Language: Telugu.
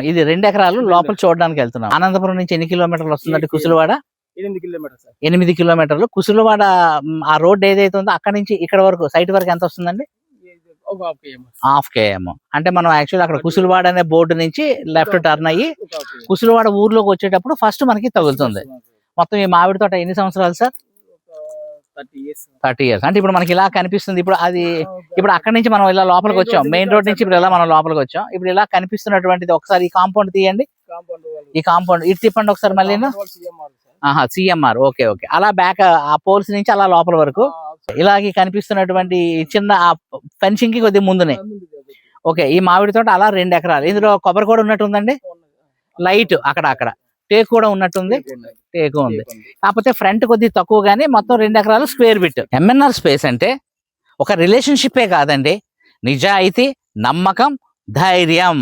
ఇది 2 ఎకరాలు లోపల చూడడానికి వెళ్తున్నాం. అనంతపురం నుంచి ఎన్ని కిలోమీటర్లు వస్తుందంటే కుసులవాడ? 8 కిలోమీటర్లు సార్. 8 కిలోమీటర్లు. కుసులవాడ ఆ రోడ్ ఏదైతే ఉందో అక్కడ నుంచి ఇక్కడ వరకు సైట్ వరకు ఎంత వస్తుందండి? ఒక హాఫ్ కేఎం. అంటే మనం యాక్చువల్ అక్కడ కుసులవాడ అనే బోర్డు నుంచి లెఫ్ట్ టర్న్ అయ్యి కుసులవాడ ఊర్లోకి వచ్చేటప్పుడు ఫస్ట్ మనకి తగులుతుంది. మొత్తం ఈ మామిడి తోట ఎన్ని సంవత్సరాలు సార్? 30 years. అంటే ఇప్పుడు మనకి ఇలా కనిపిస్తుంది. ఇప్పుడు అది ఇప్పుడు అక్కడ నుంచి మనం ఇలా లోపలికి వచ్చాం, మెయిన్ రోడ్ నుంచి ఇప్పుడు ఇలా మనం లోపలికి వచ్చాం. ఇప్పుడు ఇలా కనిపిస్తున్నటువంటిది ఒకసారి ఈ కాంపౌండ్ తీయండి. ఈ కాంపౌండ్ ఇటు తిప్పండి ఒకసారి మళ్ళీ. సిఎంఆర్. Okay okay. అలా బ్యాక్ ఆ పోల్స్ నుంచి అలా లోపల వరకు ఇలాగే కనిపిస్తున్నటువంటి చిన్న ఫెన్సింగ్ కి కొద్దిగా ముందునే. ఓకే. ఈ మామిడి తోట అలా 2 ఎకరాలు. ఇందులో కొబ్బరి కూడా ఉన్నట్టు ఉందండి. లైట్ అక్కడ టేకు కూడా ఉన్నట్టుంది. టేకు ఉంది. కాకపోతే ఫ్రంట్ కొద్దిగా తక్కువ గానీ మొత్తం 2 ఎకరాలు స్క్వేర్ బిట్. ఎంఎన్ఆర్ స్పేస్ అంటే ఒక రిలేషన్షిప్పే కాదండి, నిజాయితీ, నమ్మకం, ధైర్యం.